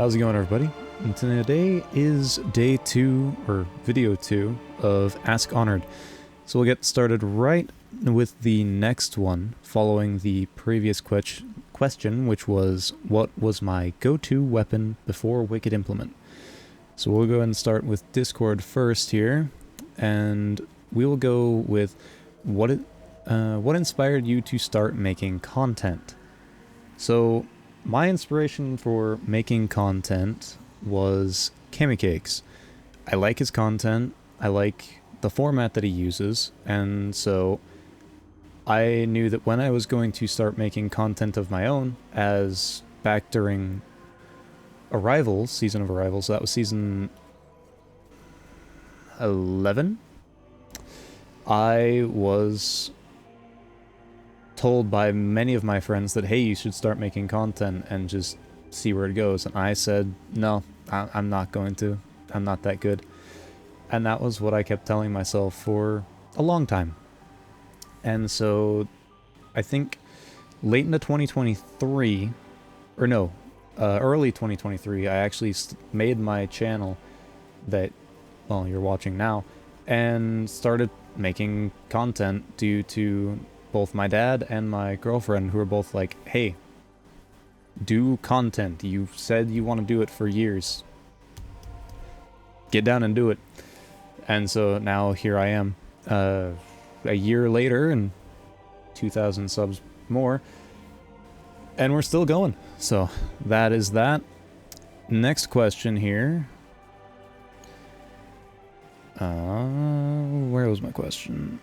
How's it going, everybody? And today is day 2, or video 2, of Ask Honored. So we'll get started right with the next one, following the previous question, which was, what was my go-to weapon before Wicked Implement? So we'll go ahead and start with Discord first here, and we will go with what inspired you to start making content? So my inspiration for making content was Kamicakes. I like his content, I like the format that he uses, and so I knew that when I was going to start making content of my own, as back during Arrivals, Season of Arrivals, so that was Season 11, I was told by many of my friends that, hey, you should start making content and just see where it goes. And I said, no, I'm not going to. I'm not that good. And that was what I kept telling myself for a long time. And so I think late into 2023, or no, early 2023, I actually made my channel that, well, you're watching now, and started making content due to both my dad and my girlfriend, who were both like, hey, do content. You said you want to do it for years. Get down and do it. And so now here I am, a year later and 2,000 subs more, and we're still going. So that is that. Next question here. Where was my question?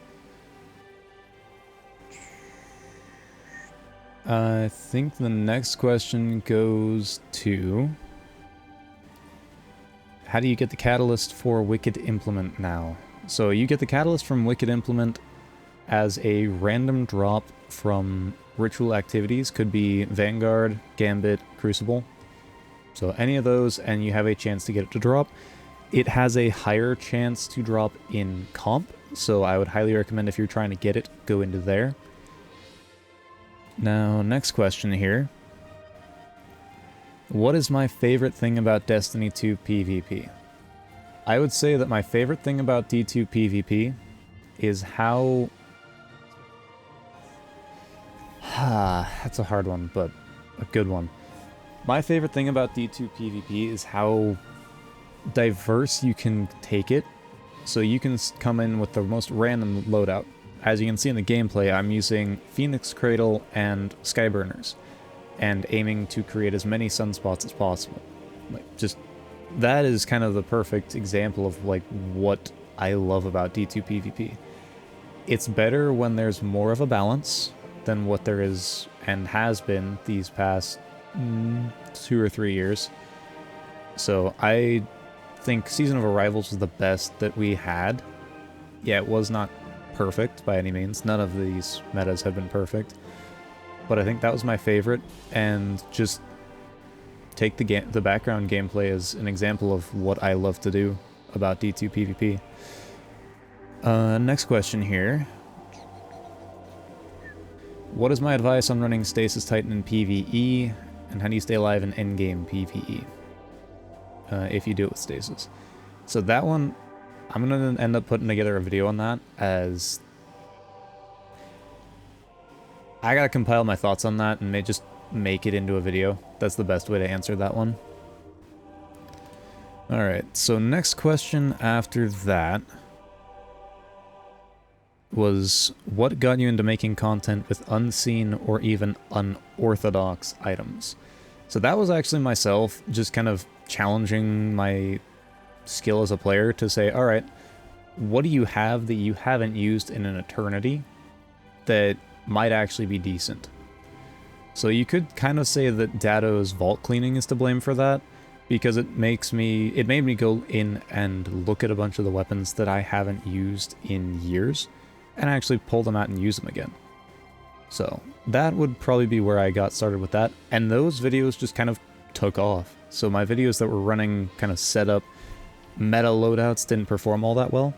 I think the next question goes to, how do you get the catalyst for Wicked Implement now? So you get the catalyst from Wicked Implement as a random drop from ritual activities. Could be Vanguard, Gambit, Crucible. So any of those, and you have a chance to get it to drop. It has a higher chance to drop in comp, so I would highly recommend, if you're trying to get it, go into there. Now, next question here. What is my favorite thing about Destiny 2 PvP? I would say that my favorite thing about D2 PvP is how... that's a hard one, but a good one. My favorite thing about D2 PvP is how diverse you can take it. So you can come in with the most random loadout. As you can see in the gameplay, I'm using Phoenix Cradle and Skyburners, and aiming to create as many sunspots as possible. Like, just, that is kind of the perfect example of, like, what I love about D2 PvP. It's better when there's more of a balance than what there is and has been these past 2 or 3 years. So I think Season of Arrivals was the best that we had. Yeah, it was not perfect by any means. None of these metas have been perfect. But I think that was my favorite, and just take the background gameplay as an example of what I love to do about D2 PvP. Next question here. What is my advice on running Stasis Titan in PvE, and how do you stay alive in endgame PvE? If you do it with Stasis. So that one, I'm going to end up putting together a video on that, as I gotta compile my thoughts on that and just make it into a video. That's the best way to answer that one. Alright, so next question after that was, what got you into making content with unseen or even unorthodox items? So that was actually myself just kind of challenging my skill as a player to say, alright, what do you have that you haven't used in an eternity that might actually be decent? So you could kind of say that Dado's vault cleaning is to blame for that, because it made me go in and look at a bunch of the weapons that I haven't used in years, and actually pull them out and use them again. So that would probably be where I got started with that, and those videos just kind of took off. So my videos that were running kind of set up meta loadouts didn't perform all that well,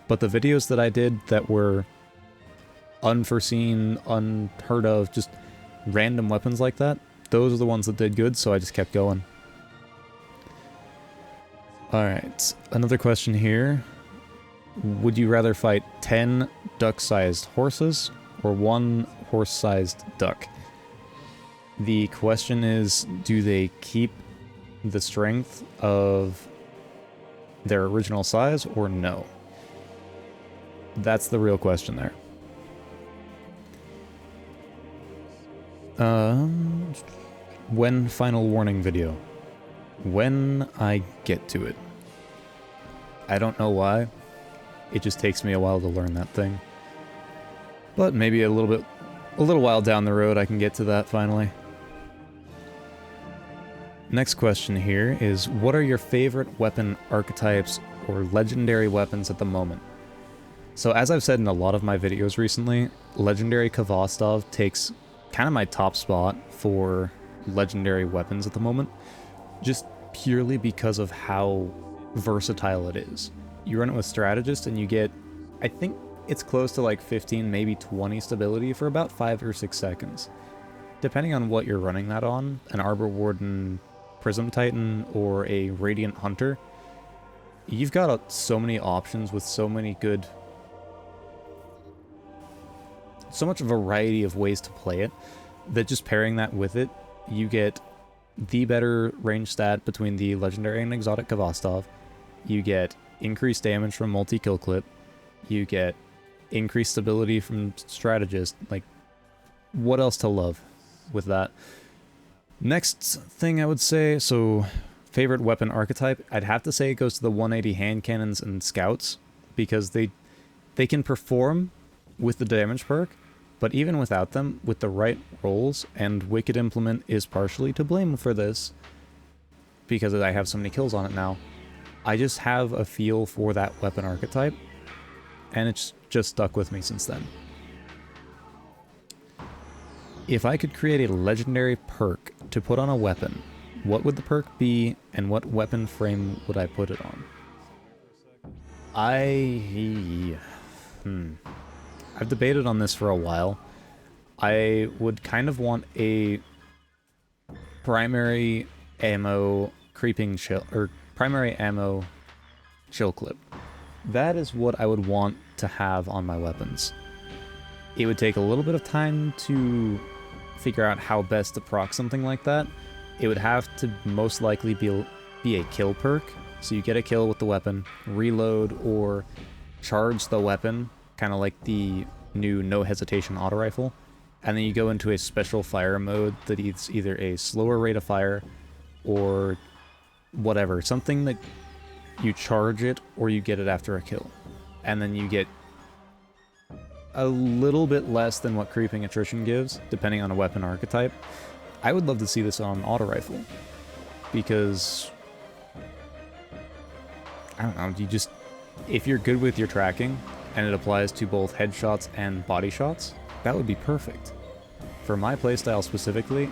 but the videos that I did that were unforeseen, unheard of, just random weapons like that, those are the ones that did good, so I just kept going. Alright, another question here. Would you rather fight 10 duck-sized horses or 1 horse-sized duck? The question is, do they keep the strength of their original size or no? That's the real question there. When final warning video? When I get to it. I don't know why. It just takes me a while to learn that thing. But maybe a little while down the road I can get to that finally. Next question here is, what are your favorite weapon archetypes or legendary weapons at the moment? So as I've said in a lot of my videos recently, Legendary Kvostov takes kind of my top spot for legendary weapons at the moment, just purely because of how versatile it is. You run it with Strategist and you get, I think it's close to like 15, maybe 20 stability for about 5 or 6 seconds. Depending on what you're running that on, an Arbor Warden Prism Titan or a Radiant Hunter, you've got so many options with so much variety of ways to play it, that just pairing that with it, you get the better range stat between the legendary and exotic Kvostov. You get increased damage from multi-kill clip. You get increased stability from Strategist. Like, what else to love with that? Next thing I would say, so favorite weapon archetype, I'd have to say it goes to the 180 hand cannons and scouts, because they can perform with the damage perk, but even without them, with the right rolls, and Wicked Implement is partially to blame for this, because I have so many kills on it now, I just have a feel for that weapon archetype, and it's just stuck with me since then. If I could create a legendary perk to put on a weapon, what would the perk be, and what weapon frame would I put it on? I've debated on this for a while. I would kind of want a primary ammo creeping chill, or primary ammo chill clip. That is what I would want to have on my weapons. It would take a little bit of time to figure out how best to proc something like that. It would have to most likely be a kill perk, so you get a kill with the weapon, reload or charge the weapon, kind of like the new no hesitation auto rifle, and then you go into a special fire mode that is either a slower rate of fire or whatever, something that you charge it or you get it after a kill, and then you get a little bit less than what creeping attrition gives, depending on a weapon archetype. I would love to see this on auto rifle, because I don't know, if you're good with your tracking and it applies to both headshots and body shots, that would be perfect. For my playstyle specifically,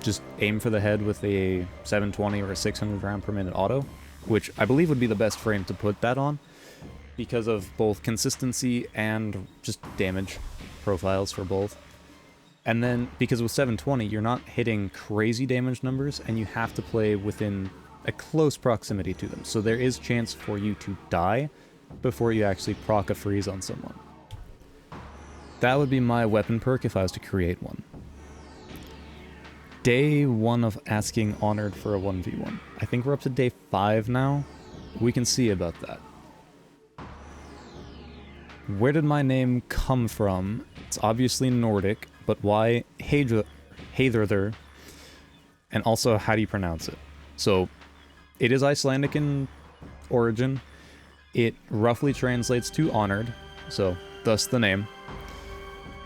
just aim for the head with a 720 or a 600 round per minute auto, which I believe would be the best frame to put that on, because of both consistency and just damage profiles for both. And then, because with 720, you're not hitting crazy damage numbers, and you have to play within a close proximity to them, so there is chance for you to die before you actually proc a freeze on someone. That would be my weapon perk if I was to create one. Day 1 of asking Honored for a 1v1. I think we're up to day 5 now. We can see about that. Where did my name come from? It's obviously Nordic, but why Heidrðr? And also, how do you pronounce it? So, it is Icelandic in origin. It roughly translates to honored, so thus the name.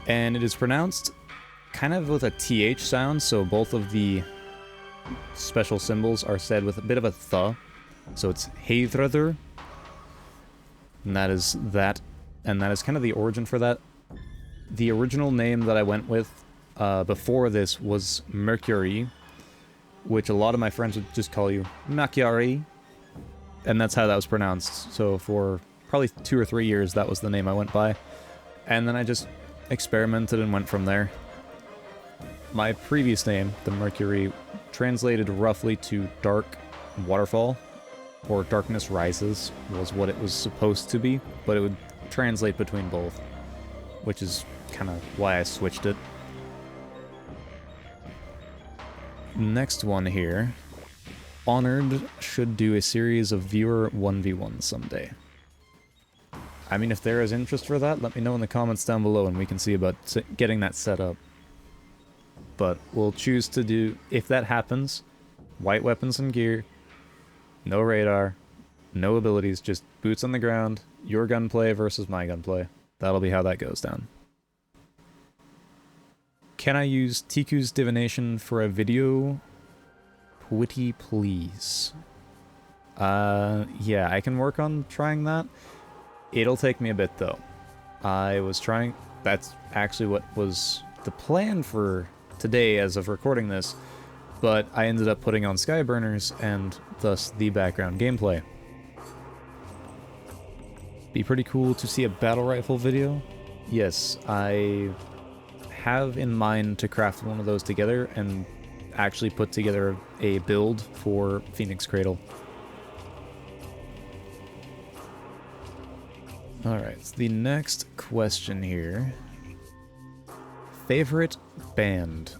And it is pronounced kind of with a TH sound, so both of the special symbols are said with a bit of a th. So it's Heidrðr. And that is that. And that is kind of the origin for that. The original name that I went with before this was Mercury, which a lot of my friends would just call you Mercury. And that's how that was pronounced. So for probably 2 or 3 years, that was the name I went by. And then I just experimented and went from there. My previous name, the Mercury, translated roughly to Dark Waterfall, or Darkness Rises was what it was supposed to be, but it would translate between both, which is kind of why I switched it. Next one here. Honored should do a series of viewer 1v1 someday. I mean, if there is interest for that, let me know in the comments down below and we can see about getting that set up. But we'll choose to do, if that happens, white weapons and gear, no radar, no abilities, just boots on the ground, your gunplay versus my gunplay. That'll be how that goes down. Can I use Tiku's divination for a video? Pretty please. Yeah, I can work on trying that. It'll take me a bit though. That's actually what was the plan for today as of recording this, but I ended up putting on Skyburners and thus the background gameplay. Be pretty cool to see a battle rifle video. Yes, I have in mind to craft one of those together and actually put together a build for Phoenix Cradle. Alright, so the next question here. Favorite band?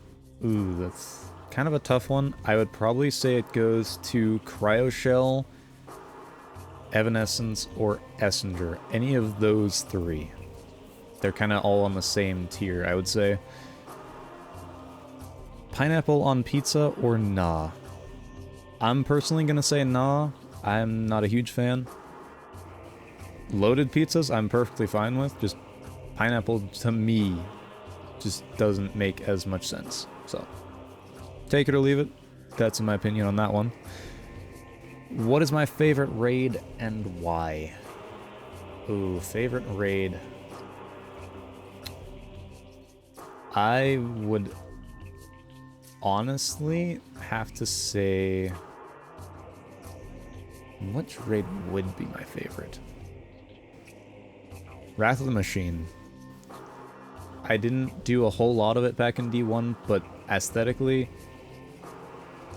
Ooh, that's kind of a tough one. I would probably say it goes to Cryoshell, Evanescence, or Essenger. Any of those three. They're kind of all on the same tier, I would say. Pineapple on pizza or nah? I'm personally gonna say nah. I'm not a huge fan. Loaded pizzas, I'm perfectly fine with. Just pineapple, to me, just doesn't make as much sense. So, take it or leave it. That's my opinion on that one. What is my favorite raid and why? Ooh, favorite raid. I would honestly have to say... Which raid would be my favorite? Wrath of the Machine. I didn't do a whole lot of it back in D1, but aesthetically,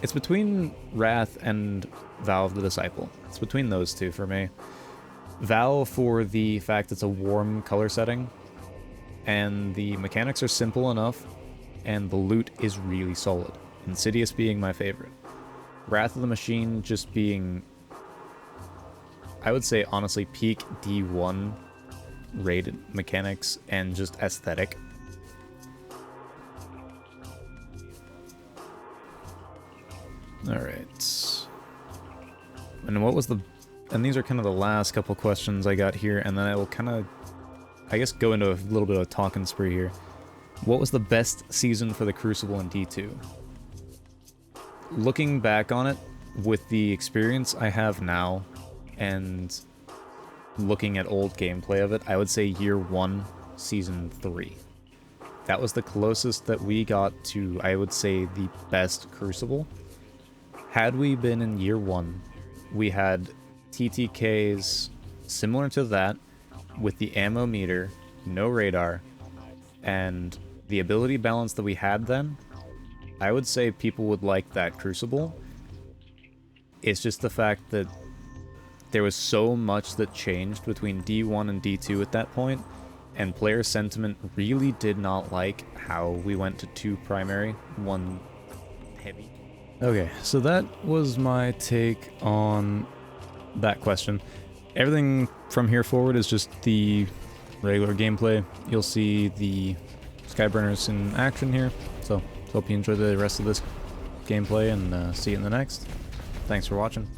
it's between Wrath and Vow of the Disciple. It's between those two for me. Vow for the fact it's a warm color setting, and the mechanics are simple enough, and the loot is really solid. Insidious being my favorite. Wrath of the Machine just being, I would say honestly, peak D1 raid mechanics and just aesthetic. Alright. And what was the... And these are kind of the last couple questions I got here, and then I will kind of, I guess, go into a little bit of a talking spree here. What was the best season for the Crucible in D2? Looking back on it, with the experience I have now, and looking at old gameplay of it, I would say Year 1, Season 3. That was the closest that we got to, I would say, the best Crucible. Had we been in Year 1, we had TTKs similar to that, with the ammo meter, no radar, and the ability balance that we had then, I would say people would like that Crucible. It's just the fact that there was so much that changed between D1 and D2 at that point, and player sentiment really did not like how we went to 2 primary, 1 heavy. Okay, so that was my take on that question. Everything from here forward is just the regular gameplay. You'll see the Skyburners in action here, so hope you enjoy the rest of this gameplay, and see you in the next. Thanks for watching.